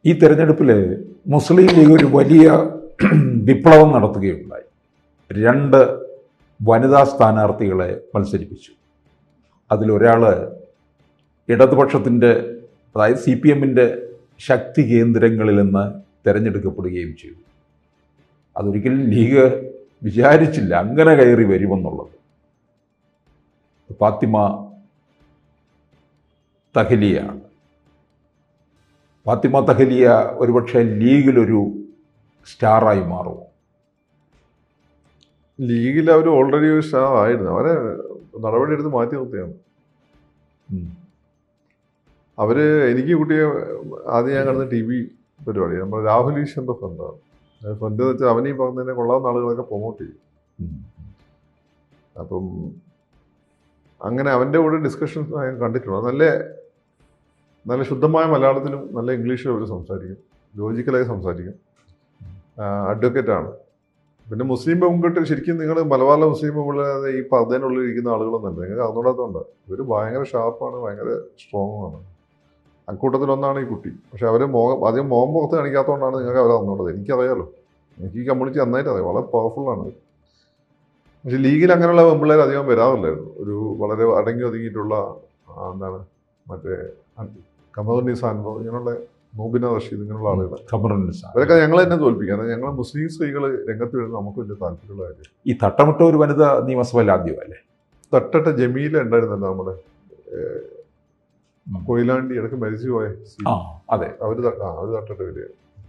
ഈ തെരഞ്ഞെടുപ്പിൽ മുസ്ലിം ലീഗ് ഒരു വലിയ വിപ്ലവം നടത്തുകയുണ്ടായി. 2 വനിതാ സ്ഥാനാർത്ഥികളെ മത്സരിപ്പിച്ചു. അതിലൊരാൾ ഇടതുപക്ഷത്തിൻ്റെ, അതായത് CPM-ൻ്റെ ശക്തി കേന്ദ്രങ്ങളിൽ നിന്ന് തിരഞ്ഞെടുക്കപ്പെടുകയും ചെയ്തു. അതൊരിക്കലും ലീഗ് വിചാരിച്ചില്ല അങ്ങനെ കയറി വരുമെന്നുള്ളത്. ഫാത്തിമ തഹ്ലിയാണ്. ഫാത്തിമ തഹ്ലിയ ഒരുപക്ഷെ ലീഗിലൊരു സ്റ്റാറായി മാറുമോ? ലീഗിൽ അവർ ഓൾറെഡി ഒരു സ്റ്റാർ ആയിരുന്നു. അവരെ നടപടി എടുത്ത് മാറ്റി നിർത്തിയാണ്. എനിക്ക് കുട്ടിയെ ആദ്യം ഞാൻ കണ്ടത് TV പരിപാടി, നമ്മൾ രാഹുൽ ഈശ്വറിൻ്റെ ഫ്രണ്ടാണ്. ഫ്രണ്ട് എന്ന് വെച്ചാൽ അവനീ പറഞ്ഞതിനെ കൊള്ളാവുന്ന ആളുകളൊക്കെ പ്രൊമോട്ട് ചെയ്യും. അപ്പം അങ്ങനെ അവൻ്റെ കൂടെ ഡിസ്കഷൻസ് ഞാൻ കണ്ടിട്ടുണ്ട്. നല്ല ശുദ്ധമായ മലയാളത്തിലും നല്ല ഇംഗ്ലീഷിലും അവർ സംസാരിക്കും, ലോജിക്കലായി സംസാരിക്കും. അഡ്വക്കേറ്റാണ്. പിന്നെ മുസ്ലിം പെൺകുട്ടി ശരിക്കും നിങ്ങൾ മലബാറിലെ മുസ്ലിം പെൺപിള്ളേരെ ഈ പർദ്ദേനുള്ളിൽ ഇരിക്കുന്ന ആളുകളൊന്നല്ല, നിങ്ങൾക്ക് അറിഞ്ഞൂടാത്തതുകൊണ്ട്. ഇവർ ഭയങ്കര ഷാർപ്പാണ്, ഭയങ്കര സ്ട്രോങ്ങാണ്. അക്കൂട്ടത്തിലൊന്നാണ് ഈ കുട്ടി. പക്ഷെ അവർ അധികം മുഖം പുറത്ത് കാണിക്കാത്തതുകൊണ്ടാണ് നിങ്ങൾക്ക് അവരെ അറിഞ്ഞൂടത്. എനിക്കറിയാലോ, എനിക്ക് ഈ കമ്മ്യൂണിറ്റി നന്നായിട്ട് അറിയാം, വളരെ പവർഫുള്ളാണ്. പക്ഷെ ലീഗിൽ അങ്ങനെയുള്ള പെൺപിള്ളേർ അധികം വരാറില്ലായിരുന്നു. ഒരു വളരെ അടങ്ങി ഒതുങ്ങിയിട്ടുള്ള മറ്റേ കമറുന്നീസ അൻവർ, ഇങ്ങനെയുള്ള നോബിന റഷീദ്, ഇങ്ങനെയുള്ള ആളുകൾ. അവരൊക്കെ ഞങ്ങൾ തന്നെ തോൽപ്പിക്കാം. ഞങ്ങൾ മുസ്ലിം സ്ത്രീകൾ രംഗത്ത് വരുന്നത് നമുക്ക് വലിയ താല്പര്യമുള്ള കാര്യം. ഈ തട്ടമിട്ട ഒരു വനിത നിയമസഭയിൽ ആദ്യമല്ലേ? തട്ടട്ട ജമീല ഉണ്ടായിരുന്നല്ലോ നമ്മുടെ കൊയിലാണ്ടി, ഇടയ്ക്ക് മരിച്ചു പോയ. അതെ, അവര് തട്ടട്ട വരിക.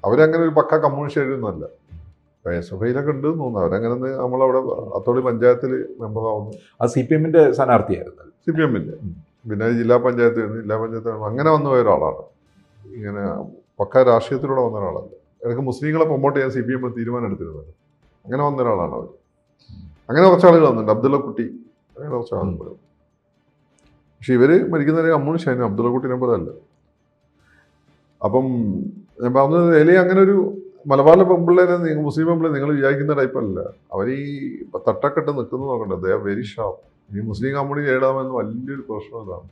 അവരങ്ങനെ ഒരു പക്ക കമ്മ്യൂണിസ്റ്റ് എഴുതുന്നല്ല. സഭയിലൊക്കെ ഉണ്ട് തോന്നുന്നു. അവരങ്ങനെ നമ്മളവിടെ അത്തോളി പഞ്ചായത്തിൽ മെമ്പറാവുന്നു. അത് CPM-ൻ്റെ സ്ഥാനാർത്ഥിയായിരുന്നു. CPM-ൻ്റെ പിന്നെ ജില്ലാ പഞ്ചായത്ത് അങ്ങനെ വന്ന ഒരാളാണ്. ഇങ്ങനെ പക്ക രാഷ്ട്രീയത്തിലൂടെ വന്ന ഒരാളല്ല. ഇടയ്ക്ക് മുസ്ലിങ്ങളെ പ്രൊമോട്ട് ചെയ്യാൻ CPM തീരുമാനം എടുത്തിരുന്നത്. അങ്ങനെ വന്ന ഒരാളാണ് അവർ. അങ്ങനെ കുറച്ച് ആളുകൾ വന്നിട്ടുണ്ട്. അബ്ദുള്ള കുട്ടി, അങ്ങനെ കുറച്ച് ആളുകൾ. പക്ഷെ ഇവർ മരിക്കുന്നവരെ കമ്മ്യൂണിസ്റ്റ് ആയിരുന്നു, അബ്ദുള്ള കുട്ടീനെ പോലെ അല്ല. അപ്പം ഞാൻ പറഞ്ഞത് എലി അങ്ങനെ ഒരു മലബാറിലെ പെൺപിള്ളേരെ, മുസ്ലിം പെൺപിള്ളേർ നിങ്ങൾ വിചാരിക്കുന്ന ടൈപ്പല്ല. അവർ ഈ തട്ടക്കെട്ട് നിൽക്കുന്നത് നോക്കണ്ട. ദേ ആർ വെരി ഷാർപ്പ്. ഈ മുസ്ലിം കമ്മ്യൂണിറ്റി നേടാമെന്ന് വലിയൊരു പ്രശ്നം ഇതാണ്.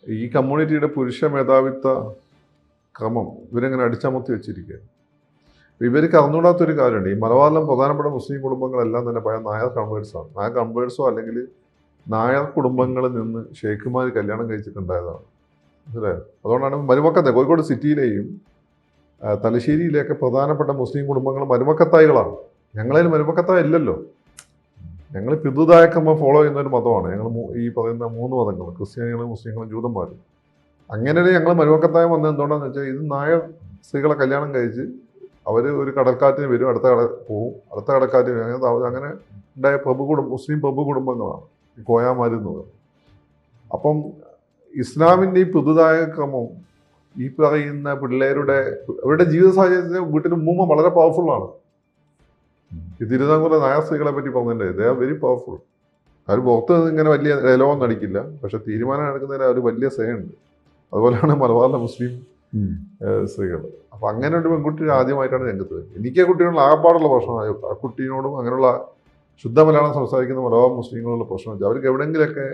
ഈ കമ്മ്യൂണിറ്റിയുടെ പുരുഷ മേധാവിത്വ ക്രമം ഇവരെങ്ങനെ അടിച്ചമർത്തി വെച്ചിരിക്കുക. ഇവർക്ക് അറിഞ്ഞൂടാത്തൊരു കാര്യമുണ്ട്. ഈ മലബാറിലും പ്രധാനപ്പെട്ട മുസ്ലിം കുടുംബങ്ങളെല്ലാം തന്നെ പഴയ നായർ കൺവേഴ്സാണ്. നായർ കൺവേഴ്സോ അല്ലെങ്കിൽ നായർ കുടുംബങ്ങളിൽ നിന്ന് ഷെയ്ഖുമാർ കല്യാണം കഴിച്ചിട്ടുണ്ടായതാണ്. മനസ്സിലായോ? അതുകൊണ്ടാണ് മരുമക്കത്തെ കോഴിക്കോട് സിറ്റിയിലെയും തലശ്ശേരിയിലെയൊക്കെ പ്രധാനപ്പെട്ട മുസ്ലിം കുടുംബങ്ങൾ മരുമക്കത്തായികളാണ്. ഞങ്ങളതിൽ മരുമക്കത്തായ ഇല്ലല്ലോ. ഞങ്ങൾ പിതുതായ ക്രമം ഫോളോ ചെയ്യുന്ന ഒരു മതമാണ്. ഞങ്ങൾ ഈ പറയുന്ന 3 മതങ്ങൾ, ക്രിസ്ത്യാനികളും മുസ്ലിങ്ങളും ജൂതന്മാരും. അങ്ങനെ ഞങ്ങൾ മരുമക്കത്തായം വന്നത് എന്തുകൊണ്ടാണെന്ന് വെച്ചാൽ, ഇത് നായർ സ്ത്രീകളെ കല്യാണം കഴിച്ച് അവർ ഒരു കടൽക്കാറ്റിന് വരും, അടുത്ത പോവും, അടുത്ത കടൽക്കാറ്റിന് അങ്ങനെ ഉണ്ടായ മുസ്ലിം പ്രഭു കുടുംബങ്ങളാണ് ഈ കോയാമാരുന്നത്. അപ്പം ഇസ്ലാമിൻ്റെ ഈ പുതുതായ ക്രമം ഈ പറയുന്ന അവരുടെ ജീവിത സാഹചര്യത്തിൽ വീട്ടിൽ ഉമ്മ വളരെ പവർഫുള്ളാണ്. ഈ തിരുവിതാംകൂറിലെ നായർ സ്ത്രീകളെ പറ്റി പറഞ്ഞിട്ടുണ്ട്. They are very powerful. അവർ പുറത്ത് ഇങ്ങനെ വലിയ ഡയലോഗം നടിക്കില്ല, പക്ഷെ തീരുമാനം എടുക്കുന്നതിൽ അവർ വലിയ സേയുണ്ട്. അതുപോലെയാണ് മലബാറിലെ മുസ്ലിം സ്ത്രീകൾ. അപ്പം അങ്ങനെ ഒരു പെൺകുട്ടി ആദ്യമായിട്ടാണ് രംഗത്ത് വരുന്നത്. എനിക്ക് ആ കുട്ടിയോടുള്ള ആകപ്പാടുള്ള പ്രശ്നമായി. ആ കുട്ടീനോടും അങ്ങനെയുള്ള ശുദ്ധ മലയാളം സംസാരിക്കുന്ന മലബാർ മുസ്ലിങ്ങളുള്ള പ്രശ്നം വെച്ചാൽ അവർക്ക് എവിടെയെങ്കിലൊക്കെ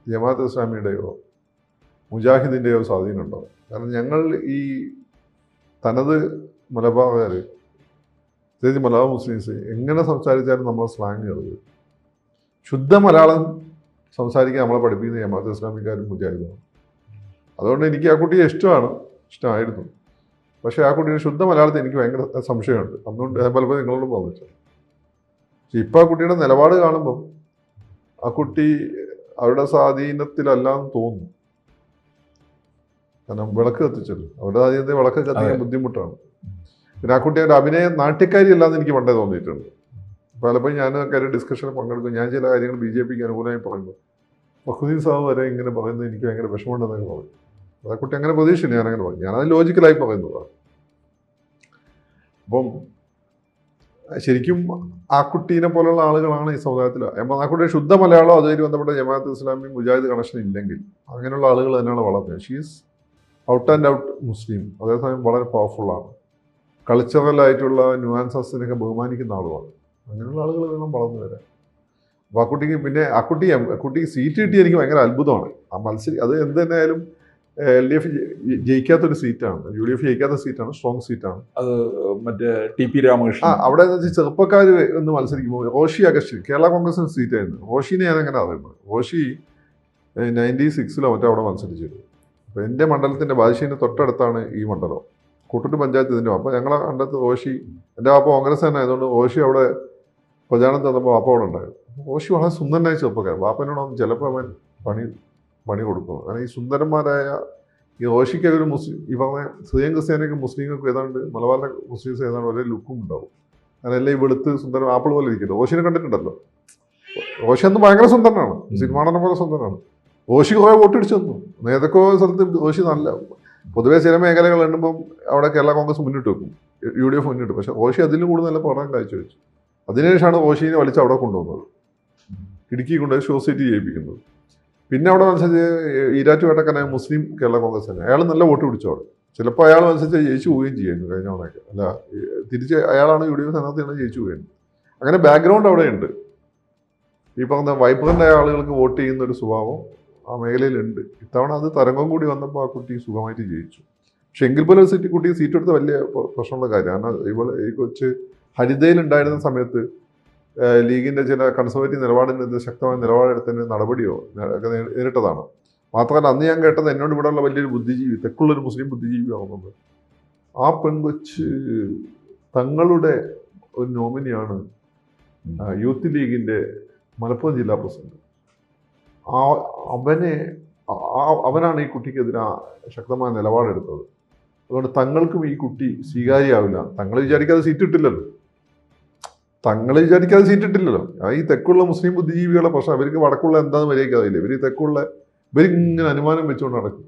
ജമാഅത്ത് ഇസ്ലാമിയുടെയോ മുജാഹിദിൻ്റെയോ സ്വാധീനം ഉണ്ടാവും. കാരണം ഞങ്ങൾ ഈ തനത് മലബാറുകാർ, പ്രത്യേകിച്ച് മലബാർ മുസ്ലിംസ് എങ്ങനെ സംസാരിച്ചാലും നമ്മളെ സ്ലാങ് കയറുക. ശുദ്ധ മലയാളം സംസാരിക്കാൻ നമ്മളെ പഠിപ്പിക്കുന്ന ജമാഅത്ത് ഇസ്ലാമിക്കാരും മുജാഹിദുമാണ്. അതുകൊണ്ട് എനിക്ക് ആ കുട്ടിയെ ഇഷ്ടമായിരുന്നു. പക്ഷേ ആ കുട്ടിയുടെ ശുദ്ധ മലയാളത്തിൽ എനിക്ക് ഭയങ്കര സംശയമുണ്ട്. അതുകൊണ്ട് പലപ്പോഴും നിങ്ങളോട് പറഞ്ഞിട്ടുണ്ട്. പക്ഷെ ഇപ്പോൾ ആ കുട്ടിയുടെ നിലപാട് കാണുമ്പം ആ കുട്ടി അവരുടെ സ്വാധീനത്തിലല്ലാന്ന് തോന്നുന്നു. കാരണം വിളക്ക് കത്തിച്ചല്ലോ, അവരുടെ സ്വാധീനത്തെ വിളക്ക് കത്തിക്കാൻ ബുദ്ധിമുട്ടാണ്. പിന്നെ ആ കുട്ടി ഒരു നാട്യക്കാരി അല്ലാന്ന് എനിക്ക് പണ്ടേ തോന്നിയിട്ടുണ്ട്. പലപ്പോഴും ഞാൻ കാര്യം ഡിസ്കഷനിൽ പങ്കെടുക്കും. ഞാൻ ചില കാര്യങ്ങൾ BJPക്ക് അനുകൂലമായി പറയുമ്പോൾ ഫഖ്റുദ്ദീൻ സാബ് വരെ ഇങ്ങനെ പറയുന്നത് എനിക്ക് ഭയങ്കര വിഷമമുണ്ടെന്നൊക്കെ പറയും. ആ കുട്ടി അങ്ങനെ പ്രതീക്ഷ ഞാനങ്ങനെ പറയും. ഞാനത് ലോജിക്കലായി പറയുന്നതാണ്. അപ്പം ശരിക്കും ആ കുട്ടീനെ പോലുള്ള ആളുകളാണ് ഈ സമുദായത്തിൽ. ആ കുട്ടിയുടെ ശുദ്ധ മലയാളം അതുമായി ബന്ധപ്പെട്ട ജമാഅത്ത് ഇസ്ലാമി മുജാഹിദ് കണക്ഷൻ ഇല്ലെങ്കിൽ അങ്ങനെയുള്ള ആളുകൾ തന്നെയാണ് വളർന്നത്. ഷീസ് ഔട്ട് ആൻഡ് ഔട്ട് മുസ്ലിം, അതേസമയം വളരെ പവർഫുള്ളാണ്. കൾച്ചറലായിട്ടുള്ള ന്യൂആൻസസിനൊക്കെ ബഹുമാനിക്കുന്ന ആളുമാണ്. അങ്ങനെയുള്ള ആളുകൾ വേണം വളർന്നു വരാൻ. അപ്പോൾ ആ കുട്ടിക്ക് സീറ്റ് കിട്ടി എനിക്ക് ഭയങ്കര അത്ഭുതമാണ്. ആ അത് എന്ത് തന്നെയായാലും LDF ജയിക്കാത്തൊരു സീറ്റാണ്, UDF ജയിക്കാത്ത സീറ്റാണ്, സ്ട്രോങ് സീറ്റാണ്. അത് മറ്റേ TP രാമകൃഷ്ണൻ. അവിടെ ചെറുപ്പക്കാർ എന്ന് മത്സരിക്കുമ്പോൾ റോഷി അഗസ്റ്റിൻ കേരള കോൺഗ്രസിന് സീറ്റായിരുന്നു. റോഷിനെ ഞാൻ അങ്ങനെ അറിയുന്നത്. റോഷി 96 മറ്റോ അവിടെ മത്സരിച്ചിരുന്നു. അപ്പോൾ എൻ്റെ മണ്ഡലത്തിൻ്റെ ബാലുശ്ശേരിൻ്റെ തൊട്ടടുത്താണ് ഈ മണ്ഡലം, കൂട്ടുട്ട് പഞ്ചായത്ത് ഇതിൻ്റെ. അപ്പോൾ ഞങ്ങളെ കണ്ടത്ത് റോഷി, എൻ്റെ വാപ്പ കോൺഗ്രസ് തന്നെ ആയതുകൊണ്ട് റോഷി അവിടെ പ്രചാരണം തന്നപ്പോൾ വാപ്പ അവിടെ ഉണ്ടായിരുന്നു. റോഷി വളരെ സുന്ദരനായ ചെറുപ്പക്കാരൻ. വാപ്പനോടൊന്നും ചിലപ്പോൾ അവൻ പണി കൊടുക്കും. കാരണം ഈ സുന്ദരന്മാരായ ഈ റോഷിക്കൊക്കെ ഒരു മുസ്ലിം, ഈ പറഞ്ഞ സിറിയൻ ക്രിസ്ത്യാനിയൊക്കെ മുസ്ലിങ്ങൾക്ക് ഏതാണ്ട് മലബാറിലെ മുസ്ലിംസ് ഏതാണ്ട് ഒരേ ലുക്കും ഉണ്ടാവും. അങ്ങനെ എല്ലാം ഈ വെളുത്ത് സുന്ദരം ആപ്പിൾ പോലെ ഇരിക്കുന്നത്. റോഷിനെ കണ്ടിട്ടുണ്ടല്ലോ, റോഷി അന്ന് ഭയങ്കര സുന്ദരനാണ്, സിനിമാണനെ പോലെ സുന്ദരനാണ്. റോഷി കുറേ വോട്ടിടിച്ചു തന്നു. ഏതൊക്കെ സ്ഥലത്ത് റോഷി നല്ല, പൊതുവേ ചില മേഖലകൾ എണ്ണുമ്പം അവിടെ കേരള കോൺഗ്രസ് മുന്നിട്ട് വെക്കും, UDF മുന്നിട്ട്. പക്ഷേ റോഷി അതിലും കൂടുതൽ നല്ല പഠനം കാഴ്ചവെച്ചു. അതിനുശേഷമാണ് റോഷിനെ വലിച്ച് അവിടെ കൊണ്ടുവന്നത്, ഇടുക്കി കൊണ്ടുപോയി സൊസൈറ്റി ചെയ്യിപ്പിക്കുന്നത്. പിന്നെ അവിടെ മത്സരിച്ച് ഈരാറ്റുപേട്ടക്കാരനായ മുസ്ലിം കേരള കോൺഗ്രസ് തന്നെ, അയാൾ നല്ല വോട്ട് പിടിച്ചു അവിടെ. ചിലപ്പോൾ അയാൾ മത്സരിച്ച് ജയിച്ചു പോവുകയും ചെയ്യുന്നു കഴിഞ്ഞ തവണയൊക്കെ. അല്ല, തിരിച്ച് അയാളാണ് UDF സ്ഥാനാർത്ഥിയാണ്, ജയിച്ചു പോയത്. അങ്ങനെ ബാക്ക്ഗ്രൗണ്ട് അവിടെ ഉണ്ട്. ഈ പറഞ്ഞ വൈബ്രൻ്റായ ആളുകൾക്ക് വോട്ട് ചെയ്യുന്ന ഒരു സ്വഭാവം ആ മേഖലയിലുണ്ട്. ഇത്തവണ അത് തരംഗം കൂടി വന്നപ്പോൾ ആ കുട്ടി സുഖമായിട്ട് ജയിച്ചു. പക്ഷെ എങ്കിൽ പോലും കുട്ടി സീറ്റ് എടുത്ത വലിയ പ്രശ്നമുള്ള കാര്യം. കാരണം ഈ കൊച്ച് ഹരിതയിലുണ്ടായിരുന്ന സമയത്ത് ലീഗിൻ്റെ ചില കൺസർവേറ്റീവ് നിലപാടിനെതിരെ ശക്തമായ നിലപാടെടുത്തതിന് നടപടിയോ ഒക്കെ നേരിട്ടതാണ്. മാത്രമല്ല അന്ന് ഞാൻ കേട്ടത്, എന്നോട് ഇവിടെയുള്ള വലിയൊരു ബുദ്ധിജീവി, തെക്കുള്ളൊരു മുസ്ലിം ബുദ്ധിജീവി ആകുന്നത്, ആ പെൺകൊച്ച് തങ്ങളുടെ ഒരു നോമിനിയാണ് യൂത്ത് ലീഗിൻ്റെ മലപ്പുറം ജില്ലാ പ്രസിഡന്റ്. അവനാണ് ഈ കുട്ടിക്കെതിരെ ശക്തമായ നിലപാടെടുത്തത്. അതുകൊണ്ട് തങ്ങൾക്കും ഈ കുട്ടി സ്വീകാര്യമാവില്ല. തങ്ങൾ വിചാരിക്കാതെ സീറ്റ് ഇട്ടില്ലല്ലോ. ഈ തെക്കുള്ള മുസ്ലിം ബുദ്ധിജീവികളെ പ്രശ്നം, അവർക്ക് വടക്കുള്ള എന്താണെന്ന് മര്യാദയ്ക്കാതില്ല. ഇവരിങ്ങനെ അനുമാനം വെച്ചുകൊണ്ട് നടക്കും.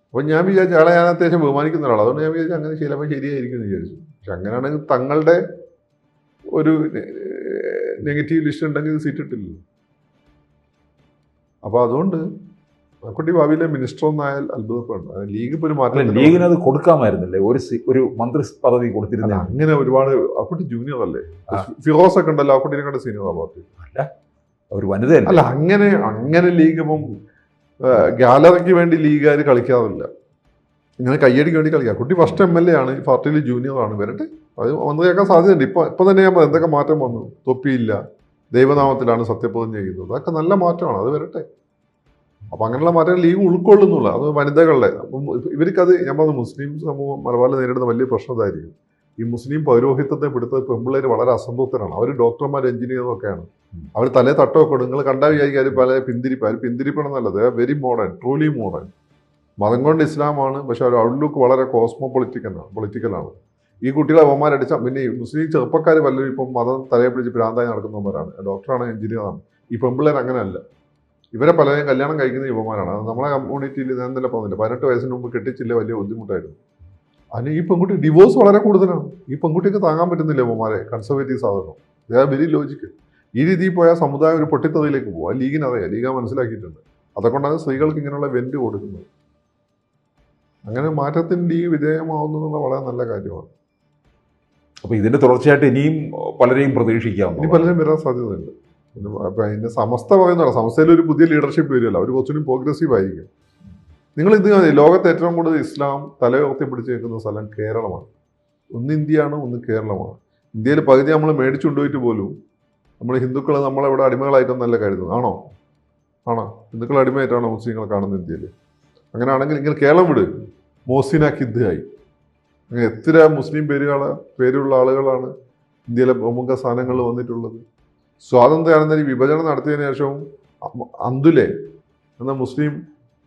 അപ്പം ഞാൻ വിചാരിച്ചു, ആളെ ഞാൻ അത്യാവശ്യം ബഹുമാനിക്കുന്ന ഒരാളാണ്. അതുകൊണ്ട് ഞാൻ വിചാരിച്ചു അങ്ങനെ ചിലപ്പോൾ ശരിയായിരിക്കും എന്ന് വിചാരിച്ചു. പക്ഷെ അങ്ങനെയാണെങ്കിൽ തങ്ങളുടെ ഒരു നെഗറ്റീവ് ലിസ്റ്റ് ഉണ്ടെങ്കിൽ സീറ്റ് ഇട്ടില്ലല്ലോ. അപ്പോൾ അതുകൊണ്ട് ആ കുട്ടി ഭാവിയിലെ മിനിസ്റ്റർ ഒന്നായാൽ അത്ഭുതപ്പെടുന്നു. ലീഗ് ഇപ്പോൾ ഒരു മാറ്റം, ലീഗിന് അത് കൊടുക്കാമായിരുന്നില്ലേ, ഒരു മന്ത്രി പദവി കൊടുത്തിരുന്നില്ല. അങ്ങനെ ഒരുപാട്. ആ കുട്ടി ജൂനിയർ അല്ലേ, ഫിറോസ് ഒക്കെ ഉണ്ടല്ലോ, ആ കുട്ടീനെ കണ്ട് സീനിയർ പാർട്ടി അല്ല, ഒരു വനിതയല്ല. അല്ല, അങ്ങനെ ലീഗ് ഇപ്പം ഗാലറിക്ക് വേണ്ടി ലീഗുകാർ കളിക്കാറില്ല, ഇങ്ങനെ കയ്യടിക്ക് വേണ്ടി കളിക്കുക. കുട്ടി ഫസ്റ്റ് MLA ആണ്, ഈ പാർട്ടിയിൽ ജൂനിയറാണ്. വരട്ടെ, അത് വന്നു കേൾക്കാൻ സാധ്യതയുണ്ട്. ഇപ്പം തന്നെ ഞാൻ എന്തൊക്കെ മാറ്റം വന്നു. തൊപ്പിയില്ല, ദൈവനാമത്തിലാണ് സത്യപ്രതിജ്ഞ ചെയ്യുന്നത്. അതൊക്കെ നല്ല മാറ്റമാണ്, അത് വരട്ടെ. അപ്പം അങ്ങനെയുള്ള മാറ്റങ്ങൾ ലീഗ് ഉൾക്കൊള്ളുന്നില്ല. അത് വനിതകളുടെ, അപ്പം ഇവർക്കത്, ഞാൻ പറഞ്ഞു, മുസ്ലിം സമൂഹം മലബാറിൽ നേരിടുന്ന വലിയ പ്രശ്നം ഇതായിരിക്കും. ഈ മുസ്ലിം പൗരോഹിത്യത്തെ പിടുത്തത് പെമ്പിള്ളേർ വളരെ അസംതൃപ്തരാണ്. അവർ ഡോക്ടർമാർ, എഞ്ചിനീയറും ഒക്കെയാണ്. അവർ തലേ തട്ടമൊക്കെ ഇടും. നിങ്ങൾ കണ്ടാൽ വിചാരിക്കാർ പല പിന്തിരിപ്പണമെന്നല്ലത്, വെരി മോഡേൺ, ട്രൂലി മോഡേൺ. മതം കൊണ്ട് ഇസ്ലാമാണ്, പക്ഷെ അവർ ഔട്ട്ലുക്ക് വളരെ പൊളിറ്റിക്കലാണ്. ഈ കുട്ടികളെ അവന്മാരടിച്ചാൽ പിന്നെ ഈ മുസ്ലിം ചെറുപ്പക്കാർ പലരും ഇപ്പം മതം തലയെ പിടിച്ച് ഭ്രാന്തായി നടക്കുന്നവരാണ്. ഡോക്ടറാണ്, എഞ്ചിനീയറാണ്. ഈ പെമ്പിള്ളേർ അങ്ങനെയല്ല. ഇവരെ പലരെയും കല്യാണം കഴിക്കുന്ന യുവമാരാണ്. അത് നമ്മളെ കമ്മ്യൂണിറ്റിയിൽ ഞാൻ തന്നെ പറഞ്ഞില്ല, 18 വയസ്സിന് മുമ്പ് കെട്ടിച്ചില്ല, വലിയ ബുദ്ധിമുട്ടായിരുന്നു. അതിന് ഈ പെൺകുട്ടി ഡിവോഴ്സ് വളരെ കൂടുതലാണ്. ഈ പെൺകുട്ടിക്ക് താങ്ങാൻ പറ്റുന്നില്ല യുവമാരെ, കൺസർവേറ്റീവ് സാധനം. Very logical. ഈ രീതിയിൽ പോയാൽ സമുദായം ഒരു പൊട്ടിത്തെറിയിലേക്ക് പോകും. ആ ലീഗിനറിയാം, ലീഗ് മനസ്സിലാക്കിയിട്ടുണ്ട്. അതുകൊണ്ടാണ് സ്ത്രീകൾക്ക് ഇങ്ങനെയുള്ള വെന്റ് കൊടുക്കുന്നത്. അങ്ങനെ മാറ്റത്തിൻ്റെ ഈ വിധേയമാവുന്നതുള്ള വളരെ നല്ല കാര്യമാണ്. അപ്പോൾ ഇതിൻ്റെ തുടർച്ചയായിട്ട് ഇനിയും പലരെയും പ്രതീക്ഷിക്കാം. ഇനി പലരും വരാൻ സാധ്യതയുണ്ട്. അപ്പം അതിൻ്റെ സമസ്ത പറയുന്നതാണ്, സമസ്തയിൽ ഒരു പുതിയ ലീഡർഷിപ്പ് വരുമല്ലോ, അവർ കുറച്ചുകൂടി പ്രോഗ്രസീവ് ആയിരിക്കും. നിങ്ങൾ ഇത് ലോകത്ത് ഏറ്റവും കൂടുതൽ ഇസ്ലാം തലയുയർത്തി പിടിച്ച് നിൽക്കുന്ന സ്ഥലം കേരളമാണ്. ഒന്ന് ഇന്ത്യയാണ്, ഒന്ന് കേരളമാണ്. ഇന്ത്യയിൽ പകുതി നമ്മൾ മേടിച്ചുകൊണ്ടുപോയിട്ട് പോലും നമ്മൾ ഹിന്ദുക്കൾ നമ്മളെവിടെ അടിമകളായിട്ടൊന്നല്ല കരുതുന്നത്. ആണോ ഹിന്ദുക്കൾ അടിമയായിട്ടാണോ മുസ്ലിങ്ങളെ കാണുന്നത് ഇന്ത്യയിൽ? അങ്ങനെയാണെങ്കിൽ ഇങ്ങനെ കേരളം വിട്, മോസിന കിദ്ദായി, അങ്ങനെ എത്ര മുസ്ലിം പേരുള്ള ആളുകളാണ് ഇന്ത്യയിലെ പ്രമുഖ സ്ഥാനങ്ങളിൽ വന്നിട്ടുള്ളത്. സ്വാതന്ത്ര്യാനന്തരം വിഭജനം നടത്തിയതിനു ശേഷവും അന്തുലെ എന്ന മുസ്ലിം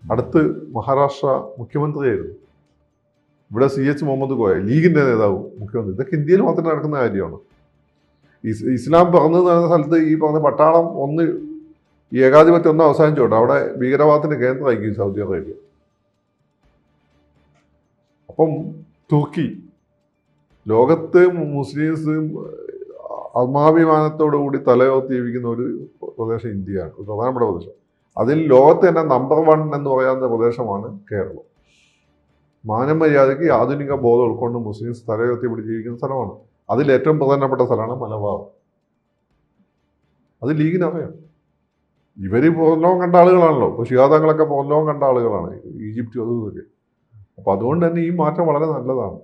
അടുത്ത് മഹാരാഷ്ട്ര മുഖ്യമന്ത്രിയായിരുന്നു. ഇവിടെ CH മുഹമ്മദ് കോയ ലീഗിൻ്റെ നേതാവ് മുഖ്യമന്ത്രി. ഇതൊക്കെ ഇന്ത്യയിൽ മാത്രം നടക്കുന്ന കാര്യമാണ്. ഇസ്ലാം പറഞ്ഞു നടന്ന സ്ഥലത്ത് ഈ പറഞ്ഞ പട്ടാളം ഈ ഏകാധിപത്യം ഒന്ന് അവസാനിച്ചോട്ടെ, അവിടെ ഭീകരവാദത്തിന് കേന്ദ്രമാക്കി സൗദി അറേബ്യ. അപ്പം തുർക്കി, ലോകത്ത് മുസ്ലിംസ് ആത്മാഭിമാനത്തോടുകൂടി തലയോർത്തി ജീവിക്കുന്ന ഒരു പ്രദേശം ഇന്ത്യയാണ്, ഒരു പ്രധാനപ്പെട്ട പ്രദേശം. അതിൽ ലോകത്ത് തന്നെ നമ്പർ 1 എന്ന് പറയാവുന്ന പ്രദേശമാണ് കേരളം. മാനമര്യാദയ്ക്ക് ആധുനിക ബോധം ഉൾക്കൊണ്ട് മുസ്ലിംസ് തലയോർത്തി പിടിച്ച് ജീവിക്കുന്ന സ്ഥലമാണ്. അതിൽ ഏറ്റവും പ്രധാനപ്പെട്ട സ്ഥലമാണ് മലബാർ. അത് ലീഗിനറിയാം. ഇവർ പോർലോകം കണ്ട ആളുകളാണല്ലോ. ഇപ്പോൾ ശിഹാദങ്ങളൊക്കെ പോർലോകം കണ്ട ആളുകളാണ്, ഈജിപ്തും അതും ഇതൊക്കെ. അപ്പോൾ അതുകൊണ്ട് തന്നെ ഈ മാറ്റം വളരെ നല്ലതാണ്.